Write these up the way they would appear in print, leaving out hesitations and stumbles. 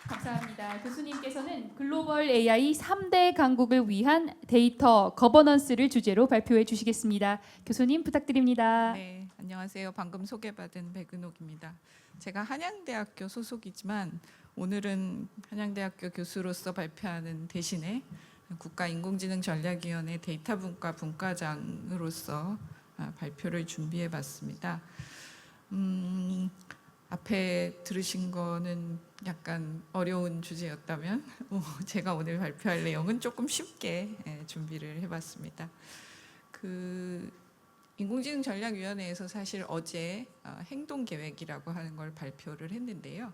감사합니다. 교수님께서는 글로벌 AI 3대 강국을 위한 데이터 거버넌스를 주제로 발표해 주시겠습니다. 교수님 부탁드립니다. 네, 안녕하세요. 방금 소개받은 백은옥입니다. 제가 한양대학교 소속이지만 오늘은 한양대학교 교수로서 발표하는 대신에 국가인공지능전략위원회 데이터분과 분과장으로서 발표를 준비해봤습니다. 앞에 들으신 거는 약간 어려운 주제였다면 제가 오늘 발표할 내용은 조금 쉽게 준비를 해봤습니다. 인공지능전략위원회에서 사실 어제 행동계획이라고 하는 걸 발표를 했는데요.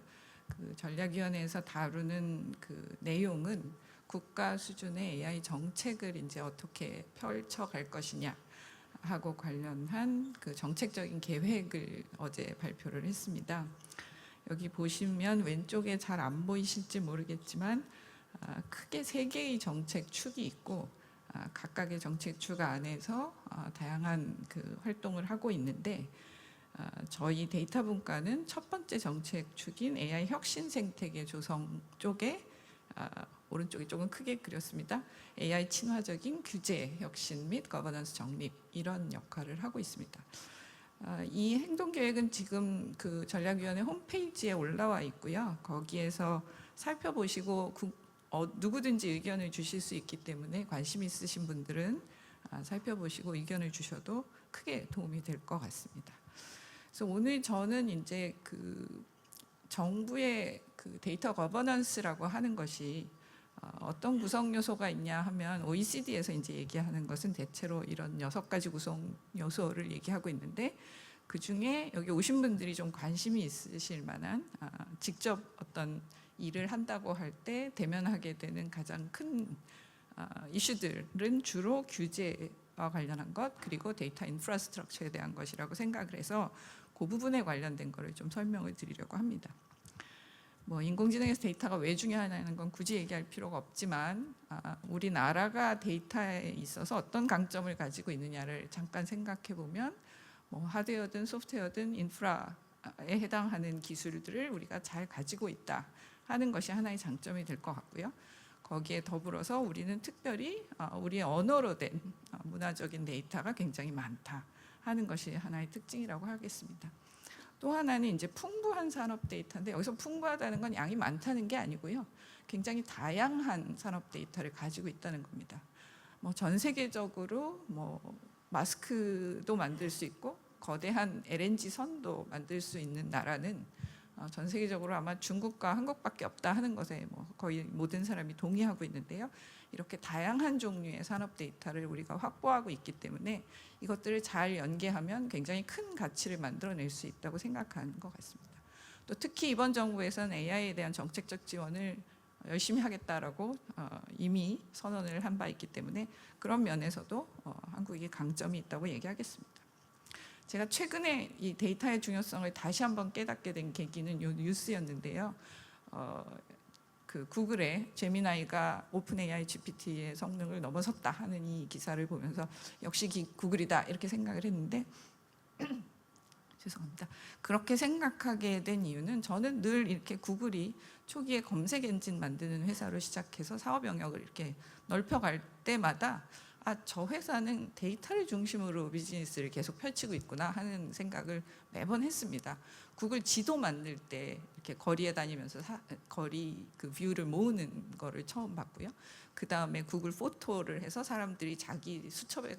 그 전략위원회에서 다루는 그 내용은 국가 수준의 AI 정책을 이제 어떻게 펼쳐갈 것이냐 하고 관련한 그 정책적인 계획을 어제 발표를 했습니다. 여기 보시면 왼쪽에 잘 안 보이실지 모르겠지만 크게 3개의 정책 축이 있고 각각의 정책 축 안에서 다양한 그 활동을 하고 있는데 저희 데이터 분과는 첫 번째 정책 축인 AI 혁신 생태계 조성 쪽에 오른쪽이 조금 크게 그렸습니다. AI 친화적인 규제 혁신 및 거버넌스 정립 이런 역할을 하고 있습니다. 이 행동계획은 지금 그 전략위원회 홈페이지에 올라와 있고요. 거기에서 살펴보시고 누구든지 의견을 주실 수 있기 때문에 관심 있으신 분들은 살펴보시고 의견을 주셔도 크게 도움이 될 것 같습니다. 그래서 오늘 저는 이제 그 정부의 그 데이터 거버넌스라고 하는 것이 어떤 구성 요소가 있냐 하면 OECD에서 이제 얘기하는 것은 대체로 이런 6가지 구성 요소를 얘기하고 있는데 그 중에 여기 오신 분들이 좀 관심이 있으실 만한 직접 어떤 일을 한다고 할 때 대면하게 되는 가장 큰 이슈들은 주로 규제와 관련한 것 그리고 데이터 인프라스트럭처에 대한 것이라고 생각을 해서 그 부분에 관련된 거를 좀 설명을 드리려고 합니다. 뭐 인공지능에서 데이터가 왜 중요하냐는 건 굳이 얘기할 필요가 없지만 우리나라가 데이터에 있어서 어떤 강점을 가지고 있느냐를 잠깐 생각해 보면 뭐 하드웨어든 소프트웨어든 인프라에 해당하는 기술들을 우리가 잘 가지고 있다 하는 것이 하나의 장점이 될 것 같고요. 거기에 더불어서 우리는 특별히 우리의 언어로 된 문화적인 데이터가 굉장히 많다 하는 것이 하나의 특징이라고 하겠습니다. 또 하나는 이제 풍부한 산업 데이터인데 여기서 풍부하다는 건 양이 많다는 게 아니고요. 굉장히 다양한 산업 데이터를 가지고 있다는 겁니다. 뭐 전 세계적으로 뭐 마스크도 만들 수 있고 거대한 LNG 선도 만들 수 있는 나라는 전 세계적으로 아마 중국과 한국밖에 없다 하는 것에 뭐 거의 모든 사람이 동의하고 있는데요. 이렇게 다양한 종류의 산업 데이터를 우리가 확보하고 있기 때문에 이것들을 잘 연계하면 굉장히 큰 가치를 만들어낼 수 있다고 생각하는 것 같습니다. 또 특히 이번 정부에서는 AI에 대한 정책적 지원을 열심히 하겠다라고 이미 선언을 한 바 있기 때문에 그런 면에서도 한국이 강점이 있다고 얘기하겠습니다. 제가 최근에 이 데이터의 중요성을 다시 한번 깨닫게 된 계기는 이 뉴스였는데요. 그 구글의 제미나이가 오픈 AI GPT의 성능을 넘어섰다 하는 이 기사를 보면서 역시 구글이다 이렇게 생각을 했는데 죄송합니다. 그렇게 생각하게 된 이유는 저는 늘 이렇게 구글이 초기에 검색 엔진 만드는 회사로 시작해서 사업 영역을 이렇게 넓혀갈 때마다 저 회사는 데이터를 중심으로 비즈니스를 계속 펼치고 있구나 하는 생각을 매번 했습니다. 구글 지도 만들 때 이렇게 거리에 다니면서 거리 그 뷰를 모으는 거를 처음 봤고요. 그 다음에 구글 포토를 해서 사람들이 자기 수첩에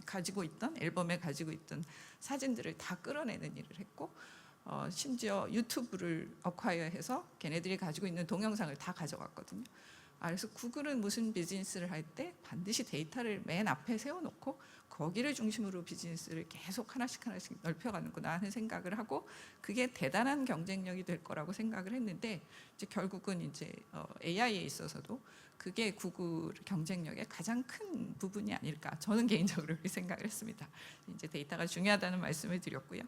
가지고 있던 앨범에 가지고 있던 사진들을 다 끌어내는 일을 했고 심지어 유튜브를 어콰이어해서 걔네들이 가지고 있는 동영상을 다 가져갔거든요. 그래서 구글은 무슨 비즈니스를 할 때 반드시 데이터를 맨 앞에 세워놓고 거기를 중심으로 비즈니스를 계속 하나씩 넓혀가는구나 하는 생각을 하고 그게 대단한 경쟁력이 될 거라고 생각을 했는데 이제 결국은 이제 AI에 있어서도 그게 구글 경쟁력의 가장 큰 부분이 아닐까 저는 개인적으로 그렇게 생각을 했습니다. 이제 데이터가 중요하다는 말씀을 드렸고요.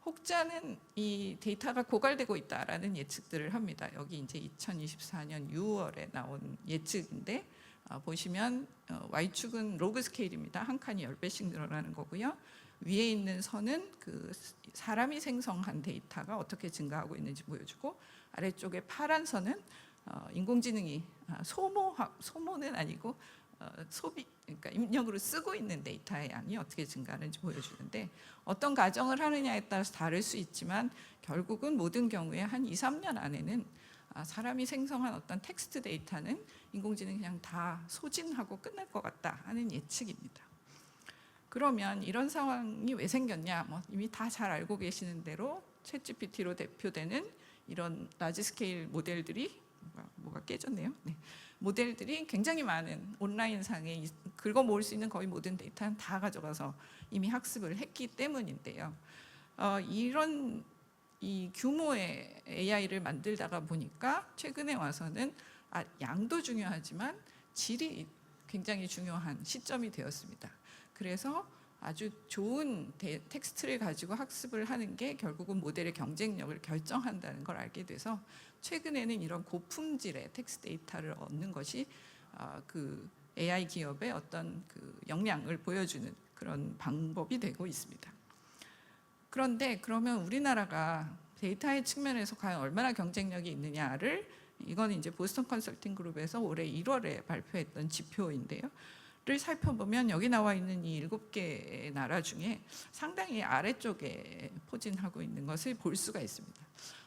혹자는 이 데이터가 고갈되고 있다라는 예측들을 합니다. 여기 이제 2024년 6월에 나온 예측인데 보시면 Y축은 로그 스케일입니다. 한 칸이 10배씩 늘어나는 거고요. 위에 있는 선은 그 사람이 생성한 데이터가 어떻게 증가하고 있는지 보여주고 아래쪽에 파란 선은 인공지능이 소모는 아니고 소비, 그러니까 입력으로 쓰고 있는 데이터의 양이 어떻게 증가하는지 보여주는데, 어떤 가정을 하느냐에 따라서 다를 수 있지만 결국은 모든 경우에 한 2, 3년 안에는 사람이 생성한 어떤 텍스트 데이터는 인공지능이 그냥 다 소진하고 끝날 것 같다 하는 예측입니다. 그러면 이런 상황이 왜 생겼냐? 뭐 이미 다 잘 알고 계시는 대로 챗GPT로 대표되는 이런 라지 스케일 모델들이 뭐가 깨졌네요. 네. 모델들이 굉장히 많은 온라인상에 긁어 모을 수 있는 거의 모든 데이터는 다 가져가서 이미 학습을 했기 때문인데요. 이런 이 규모의 AI를 만들다가 보니까 최근에 와서는 양도 중요하지만 질이 굉장히 중요한 시점이 되었습니다. 그래서 아주 좋은 텍스트를 가지고 학습을 하는 게 결국은 모델의 경쟁력을 결정한다는 걸 알게 돼서 최근에는 이런 고품질의 텍스트 데이터를 얻는 것이 그 AI 기업의 어떤 그 역량을 보여주는 그런 방법이 되고 있습니다. 그런데 그러면 우리나라가 데이터의 측면에서 과연 얼마나 경쟁력이 있느냐를, 이건 이제 보스턴 컨설팅 그룹에서 올해 1월에 발표했던 지표인데요. 를 살펴보면 여기 나와 있는 이 7개의 나라 중에 상당히 아래쪽에 포진하고 있는 것을 볼 수가 있습니다.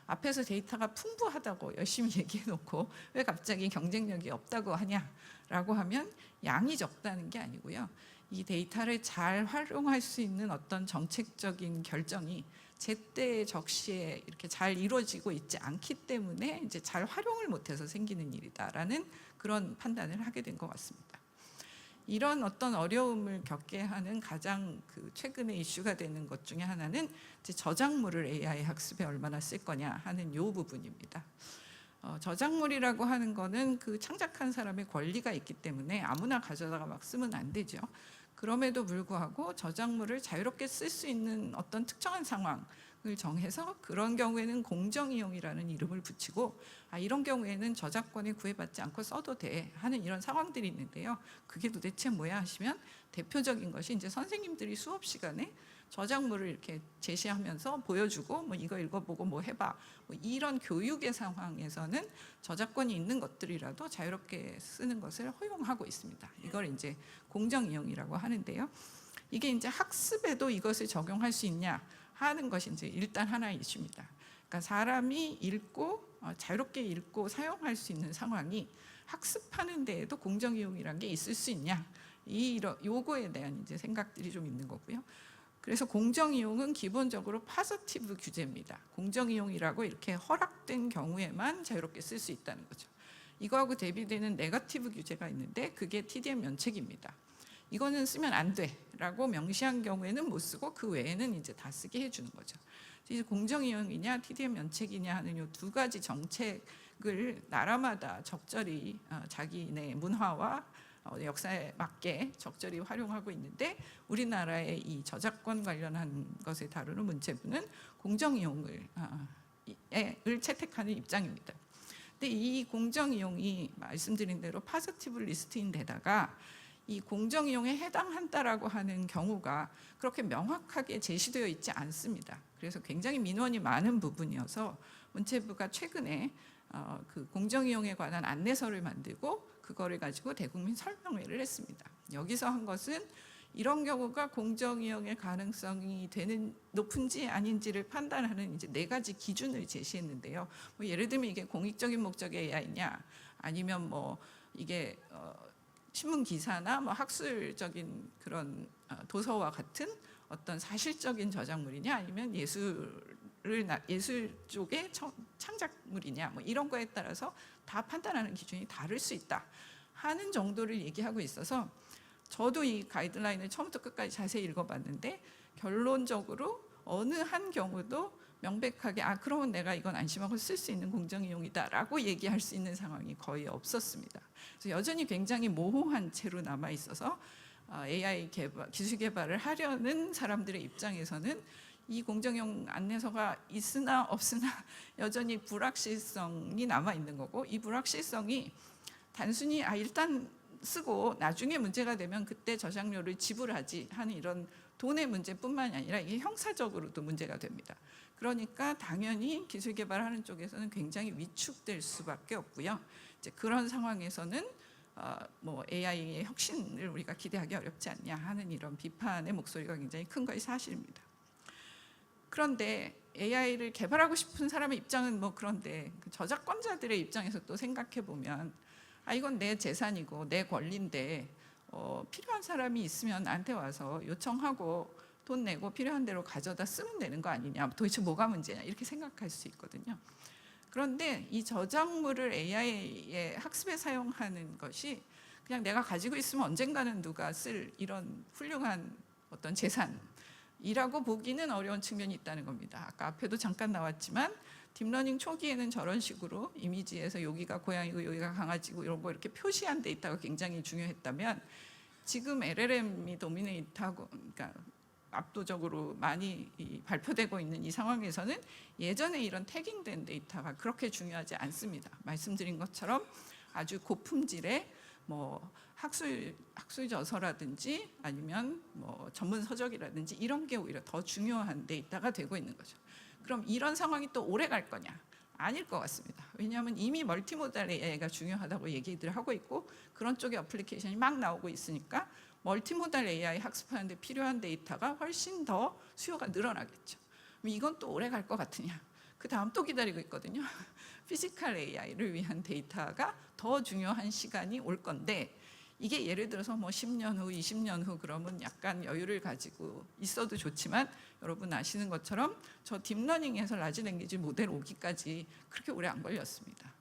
앞에서 데이터가 풍부하다고 열심히 얘기해 놓고 왜 갑자기 경쟁력이 없다고 하냐라고 하면 양이 적다는 게 아니고요. 이 데이터를 잘 활용할 수 있는 어떤 정책적인 결정이 제때 적시에 이렇게 잘 이루어지고 있지 않기 때문에 이제 잘 활용을 못해서 생기는 일이다라는 그런 판단을 하게 된 것 같습니다. 이런 어떤 어려움을 겪게 하는 가장 그 최근에 이슈가 되는 것 중에 하나는 이제 저작물을 AI 학습에 얼마나 쓸 거냐 하는 이 부분입니다. 저작물이라고 하는 거는 그 창작한 사람의 권리가 있기 때문에 아무나 가져다가 막 쓰면 안 되죠. 그럼에도 불구하고 저작물을 자유롭게 쓸 수 있는 어떤 특정한 상황을 정해서 그런 경우에는 공정이용이라는 이름을 붙이고 이런 경우에는 저작권에 구애받지 않고 써도 돼 하는 이런 상황들이 있는데요. 그게 도대체 뭐야 하시면 대표적인 것이 이제 선생님들이 수업 시간에 저작물을 이렇게 제시하면서 보여주고 뭐 이거 읽어보고 뭐 해봐 뭐 이런 교육의 상황에서는 저작권이 있는 것들이라도 자유롭게 쓰는 것을 허용하고 있습니다. 이걸 이제 공정이용이라고 하는데요. 이게 이제 학습에도 이것을 적용할 수 있냐 하는 것이 이제 일단 하나의 이슈입니다. 그러니까 사람이 읽고 자유롭게 읽고 사용할 수 있는 상황이 학습하는 데에도 공정이용이라는 게 있을 수 있냐, 요거에 대한 이제 생각들이 좀 있는 거고요. 그래서 공정이용은 기본적으로 파저티브 규제입니다. 공정이용이라고 이렇게 허락된 경우에만 자유롭게 쓸 수 있다는 거죠. 이거하고 대비되는 네거티브 규제가 있는데 그게 TDM 면책입니다. 이거는 쓰면 안 돼라고 명시한 경우에는 못 쓰고 그 외에는 이제 다 쓰게 해주는 거죠. 이제 공정이용이냐 TDM 면책이냐 하는 이 두 가지 정책을 나라마다 적절히 자기네 문화와 역사에 맞게 적절히 활용하고 있는데, 우리나라의 이 저작권 관련한 것에 다루는 문체부는 공정이용을 채택하는 입장입니다. 근데 이 공정이용이 말씀드린 대로 파저티브 리스트인 데다가 이 공정이용에 해당한다라고 하는 경우가 그렇게 명확하게 제시되어 있지 않습니다. 그래서 굉장히 민원이 많은 부분이어서 문체부가 최근에 그 공정이용에 관한 안내서를 만들고 그거를 가지고 대국민 설명회를 했습니다. 여기서 한 것은 이런 경우가 공정이용의 가능성이 높은지 아닌지를 판단하는 이제 4가지 기준을 제시했는데요. 뭐 예를 들면 이게 공익적인 목적의 AI냐, 아니면 뭐 이게 신문 기사나 뭐 학술적인 그런 도서와 같은 어떤 사실적인 저작물이냐, 아니면 예술 쪽의 창작물이냐, 뭐 이런 거에 따라서 다 판단하는 기준이 다를 수 있다 하는 정도를 얘기하고 있어서 저도 이 가이드라인을 처음부터 끝까지 자세히 읽어봤는데 결론적으로 어느 한 경우도 명백하게 그러면 내가 이건 안심하고 쓸 수 있는 공정이용이다라고 얘기할 수 있는 상황이 거의 없었습니다. 그래서 여전히 굉장히 모호한 채로 남아 있어서 AI 기술 개발을 하려는 사람들의 입장에서는 이 공정이용 안내서가 있으나 없으나 여전히 불확실성이 남아 있는 거고, 이 불확실성이 단순히 일단 쓰고 나중에 문제가 되면 그때 저작료를 지불하지 하는 이런 돈의 문제뿐만이 아니라 이게 형사적으로도 문제가 됩니다. 그러니까 당연히 기술 개발하는 쪽에서는 굉장히 위축될 수밖에 없고요. 이제 그런 상황에서는 뭐 AI의 혁신을 우리가 기대하기 어렵지 않냐 하는 이런 비판의 목소리가 굉장히 큰 것이 사실입니다. 그런데 AI를 개발하고 싶은 사람의 입장은 뭐 그런데 그 저작권자들의 입장에서 또 생각해 보면 이건 내 재산이고 내 권리인데 필요한 사람이 있으면 나한테 와서 요청하고 돈 내고 필요한 대로 가져다 쓰면 되는 거 아니냐, 도대체 뭐가 문제냐 이렇게 생각할 수 있거든요. 그런데 이 저작물을 AI의 학습에 사용하는 것이 그냥 내가 가지고 있으면 언젠가는 누가 쓸 이런 훌륭한 어떤 재산이라고 보기는 어려운 측면이 있다는 겁니다. 아까 앞에도 잠깐 나왔지만 딥러닝 초기에는 저런 식으로 이미지에서 여기가 고양이고 여기가 강아지고 이런 거 이렇게 표시한 데이터가 굉장히 중요했다면 지금 LLM이 도미네이트하고 그러니까 압도적으로 많이 발표되고 있는 이 상황에서는 예전에 이런 태깅된 데이터가 그렇게 중요하지 않습니다. 말씀드린 것처럼 아주 고품질의 뭐 학술 저서라든지 아니면 뭐 전문 서적이라든지 이런 게 오히려 더 중요한 데이터가 되고 있는 거죠. 그럼 이런 상황이 또 오래 갈 거냐? 아닐 것 같습니다. 왜냐하면 이미 멀티모달 AI가 중요하다고 얘기들 하고 있고 그런 쪽의 어플리케이션이 막 나오고 있으니까 멀티모달 AI 학습하는데 필요한 데이터가 훨씬 더 수요가 늘어나겠죠. 이건 또 오래 갈 것 같으냐? 그 다음 또 기다리고 있거든요. 피지컬 AI를 위한 데이터가 더 중요한 시간이 올 건데 이게 예를 들어서 뭐 10년 후, 20년 후 그러면 약간 여유를 가지고 있어도 좋지만 여러분 아시는 것처럼 저 딥러닝에서 라지 랭귀지 모델 오기까지 그렇게 오래 안 걸렸습니다.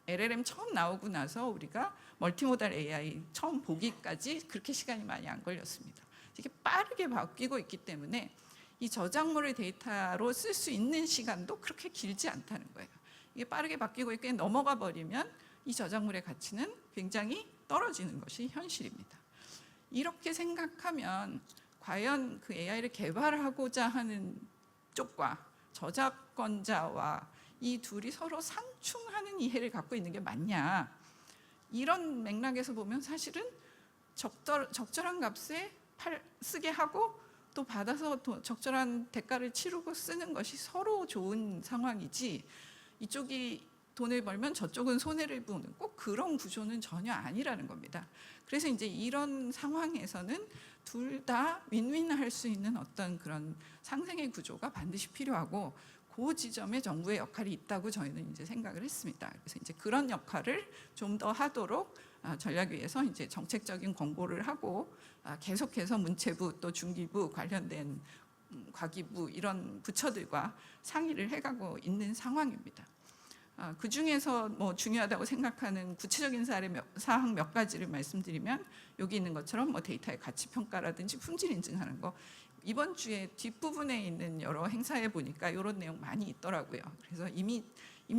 LLM 처음 나오고 나서 우리가 멀티모달 AI 처음 보기까지 그렇게 시간이 많이 안 걸렸습니다. 이게 빠르게 바뀌고 있기 때문에 이 저작물을 데이터로 쓸 수 있는 시간도 그렇게 길지 않다는 거예요. 이게 빠르게 바뀌고 있게 넘어가 버리면 이 저작물의 가치는 굉장히 떨어지는 것이 현실입니다. 이렇게 생각하면 과연 그 AI를 개발하고자 하는 쪽과 저작권자와 이 둘이 서로 상충하는 이해를 갖고 있는 게 맞냐? 이런 맥락에서 보면 사실은 적절한 값에 쓰게 하고 또 받아서 적절한 대가를 치르고 쓰는 것이 서로 좋은 상황이지 이쪽이 돈을 벌면 저쪽은 손해를 보는 꼭 그런 구조는 전혀 아니라는 겁니다. 그래서 이제 이런 상황에서는 둘 다 윈윈할 수 있는 어떤 그런 상생의 구조가 반드시 필요하고 그 지점에 정부의 역할이 있다고 저희는 이제 생각을 했습니다. 그래서 이제 그런 역할을 좀 더 하도록 전략위에서 이제 정책적인 권고를 하고 계속해서 문체부 또 중기부 관련된 과기부 이런 부처들과 상의를 해가고 있는 상황입니다. 그 중에서 뭐 중요하다고 생각하는 구체적인 사항 몇 가지를 말씀드리면 여기 있는 것처럼 뭐 데이터의 가치 평가라든지 품질 인증하는 거 이번 주에 뒷부분에 있는 여러 행사에 보니까 이런 내용 많이 있더라고요. 그래서 이미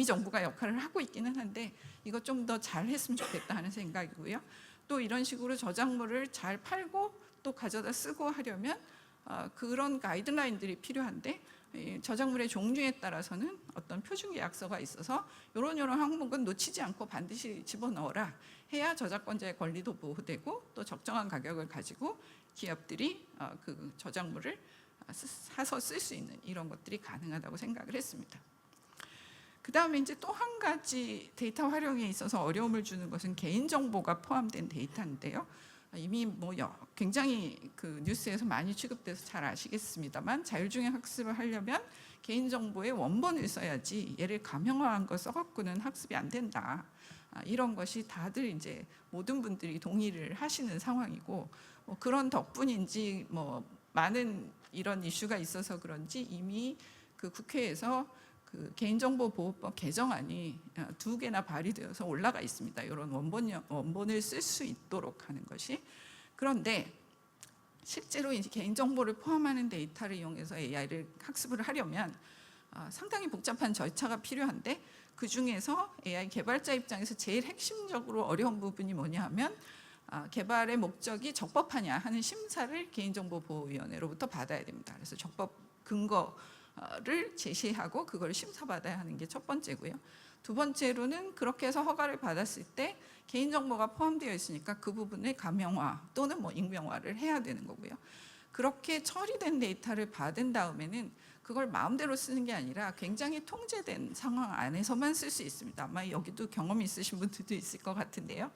정부가 역할을 하고 있기는 한데 이거 좀 더 잘했으면 좋겠다 하는 생각이고요. 또 이런 식으로 저작물을 잘 팔고 또 가져다 쓰고 하려면 그런 가이드라인들이 필요한데 저작물의 종류에 따라서는 어떤 표준 계약서가 있어서 이런 항목은 놓치지 않고 반드시 집어넣어라 해야 저작권자의 권리도 보호되고 또 적정한 가격을 가지고 기업들이 그 저작물을 사서 쓸 수 있는 이런 것들이 가능하다고 생각을 했습니다. 그 다음에 이제 또 한 가지 데이터 활용에 있어서 어려움을 주는 것은 개인정보가 포함된 데이터인데요. 이미 뭐 굉장히 그 뉴스에서 많이 취급돼서 잘 아시겠습니다만 자율주행 학습을 하려면 개인정보의 원본을 써야지 얘를 가명화한 거 써갖고는 학습이 안 된다. 이런 것이 다들 이제 모든 분들이 동의를 하시는 상황이고 그런 덕분인지 뭐 많은 이런 이슈가 있어서 그런지 이미 그 국회에서 그 개인정보보호법 개정안이 2개나 발의되어서 올라가 있습니다. 이런 원본을 쓸 수 있도록 하는 것이. 그런데 실제로 이제 개인정보를 포함하는 데이터를 이용해서 AI를 학습을 하려면 상당히 복잡한 절차가 필요한데 그 중에서 AI 개발자 입장에서 제일 핵심적으로 어려운 부분이 뭐냐 하면 개발의 목적이 적법하냐 하는 심사를 개인정보보호위원회로부터 받아야 됩니다. 그래서 적법 근거를 제시하고 그걸 심사받아야 하는 게 첫 번째고요. 두 번째로는 그렇게 해서 허가를 받았을 때 개인정보가 포함되어 있으니까 그 부분을 가명화 또는 뭐 익명화를 해야 되는 거고요. 그렇게 처리된 데이터를 받은 다음에는 그 그걸 마음대로 쓰는 게 아니라 굉장히 통제된 상황 안에서만 쓸 수 있습니다. 아마 여기도 경험이 있으신 분들도 있을 것 같은데요.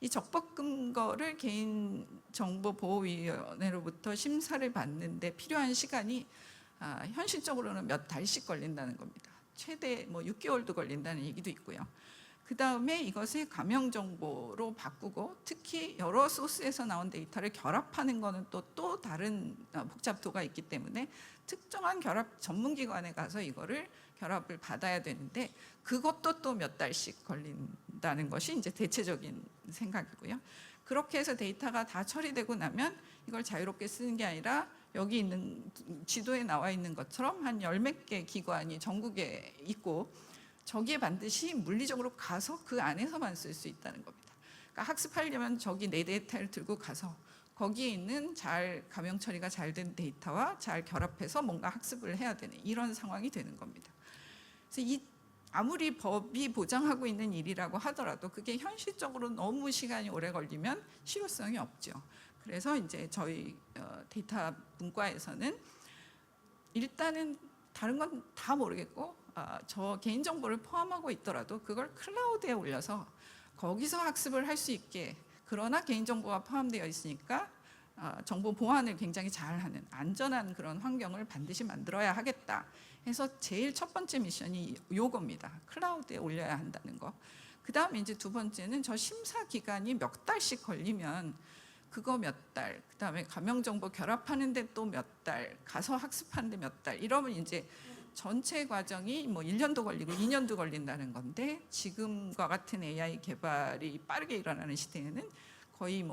이 적법 근거를 개인정보보호위원회로부터 심사를 받는데 필요한 시간이 현실적으로는 몇 달씩 걸린다는 겁니다. 최대 6개월도 걸린다는 얘기도 있고요. 그 다음에 이것을 가명 정보로 바꾸고 특히 여러 소스에서 나온 데이터를 결합하는 것은 또 다른 복잡도가 있기 때문에 특정한 결합 전문기관에 가서 이거를 결합을 받아야 되는데 그것도 또 몇 달씩 걸린다는 것이 이제 대체적인 생각이고요. 그렇게 해서 데이터가 다 처리되고 나면 이걸 자유롭게 쓰는 게 아니라 여기 있는 지도에 나와 있는 것처럼 한 열 몇 개 기관이 전국에 있고 저기에 반드시 물리적으로 가서 그 안에서만 쓸 수 있다는 겁니다. 그러니까 학습하려면 저기 내 데이터를 들고 가서 거기에 있는 잘 가명 처리가 잘 된 데이터와 잘 결합해서 뭔가 학습을 해야 되는 이런 상황이 되는 겁니다. 그래서 아무리 법이 보장하고 있는 일이라고 하더라도 그게 현실적으로 너무 시간이 오래 걸리면 실효성이 없죠. 그래서 이제 저희 데이터 문과에서는 일단은 다른 건 다 모르겠고 저 개인정보를 포함하고 있더라도 그걸 클라우드에 올려서 거기서 학습을 할 수 있게, 그러나 개인정보가 포함되어 있으니까 정보 보안을 굉장히 잘하는 안전한 그런 환경을 반드시 만들어야 하겠다 해서 제일 첫 번째 미션이 요겁니다. 클라우드에 올려야 한다는 거. 그 다음에 이제 두 번째는 저 심사 기간이 몇 달씩 걸리면 그거 몇 달, 그 다음에 가명정보 결합하는데 또 몇 달, 가서 학습하는데 몇 달, 이러면 이제 전체 과정이 1년도 걸리고 2년도 걸린다는 건데 지금과 같은 AI 개발이 빠르게 일어나는 시대에는 거의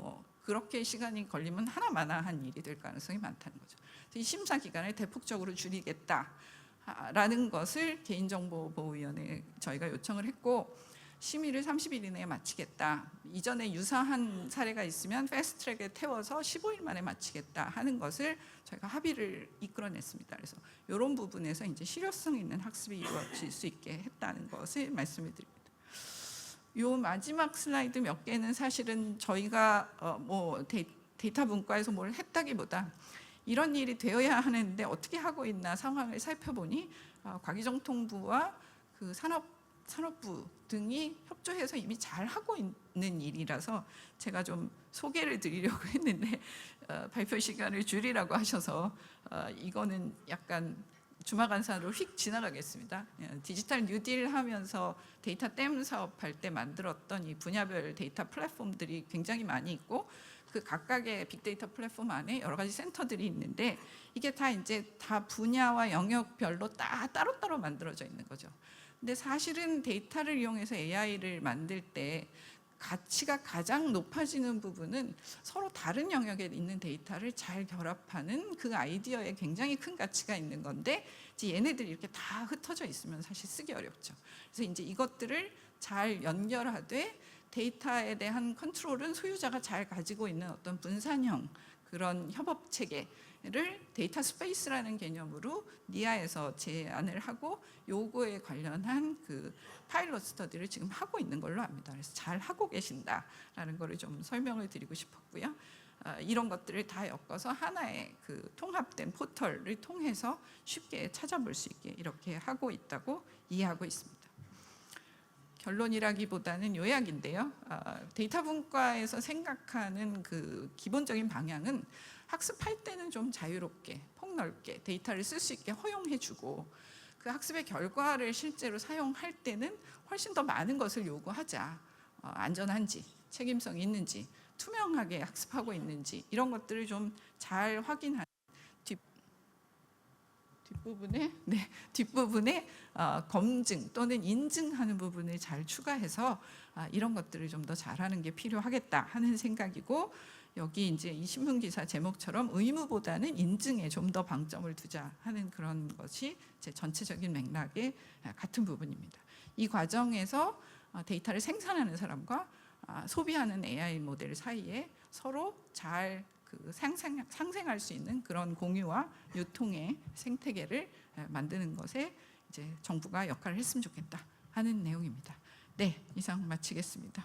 그렇게 시간이 걸리면 하나마나한 일이 될 가능성이 많다는 거죠. 그래서 이 심사 기간을 대폭적으로 줄이겠다라는 것을 개인정보보호위원회에 저희가 요청을 했고 심의를 30일 이내에 마치겠다. 이전에 유사한 사례가 있으면 패스트트랙에 태워서 15일 만에 마치겠다 하는 것을 저희가 합의를 이끌어냈습니다. 그래서 이런 부분에서 이제 실효성 있는 학습이 이루어질 수 있게 했다는 것을 말씀을 드립니다. 요 마지막 슬라이드 몇 개는 사실은 저희가 데이터 문과에서 뭘 했다기보다 이런 일이 되어야 하는데 어떻게 하고 있나 상황을 살펴보니 과기정통부와 그 산업부 등이 협조해서 이미 잘 하고 있는 일이라서 제가 좀 소개를 드리려고 했는데 발표 시간을 줄이라고 하셔서 이거는 약간 주마간사로 휙 지나가겠습니다. 디지털 뉴딜 하면서 데이터 댐 사업할 때 만들었던 이 분야별 데이터 플랫폼들이 굉장히 많이 있고 그 각각의 빅데이터 플랫폼 안에 여러 가지 센터들이 있는데 이게 다 이제 다 분야와 영역별로 다 따로따로 만들어져 있는 거죠. 근데 사실은 데이터를 이용해서 AI를 만들 때 가치가 가장 높아지는 부분은 서로 다른 영역에 있는 데이터를 잘 결합하는 그 아이디어에 굉장히 큰 가치가 있는 건데 이제 얘네들이 이렇게 다 흩어져 있으면 사실 쓰기 어렵죠. 그래서 이제 이것들을 잘 연결하되 데이터에 대한 컨트롤은 소유자가 잘 가지고 있는 어떤 분산형 그런 협업 체계를 데이터 스페이스라는 개념으로 니아에서 제안을 하고 요거에 관련한 그 파일럿 스터디를 지금 하고 있는 걸로 압니다. 그래서 잘 하고 계신다라는 거를 좀 설명을 드리고 싶었고요. 이런 것들을 다 엮어서 하나의 그 통합된 포털을 통해서 쉽게 찾아볼 수 있게 이렇게 하고 있다고 이해하고 있습니다. 결론이라기보다는 요약인데요. 데이터 분과에서 생각하는 그 기본적인 방향은 학습할 때는 좀 자유롭게 폭넓게 데이터를 쓸 수 있게 허용해주고 그 학습의 결과를 실제로 사용할 때는 훨씬 더 많은 것을 요구하자. 안전한지, 책임성이 있는지, 투명하게 학습하고 있는지 이런 것들을 좀 잘 확인하는 뒷부분에 검증 또는 인증하는 부분을 잘 추가해서 이런 것들을 좀 더 잘하는 게 필요하겠다 하는 생각이고 여기 이제 이 신문 기사 제목처럼 의무보다는 인증에 좀 더 방점을 두자 하는 그런 것이 제 전체적인 맥락의 같은 부분입니다. 이 과정에서 데이터를 생산하는 사람과 소비하는 AI 모델 사이에 서로 잘 그 상생할 수 있는 그런 공유와 유통의 생태계를 만드는 것에 이제 정부가 역할을 했으면 좋겠다 하는 내용입니다. 네, 이상 마치겠습니다.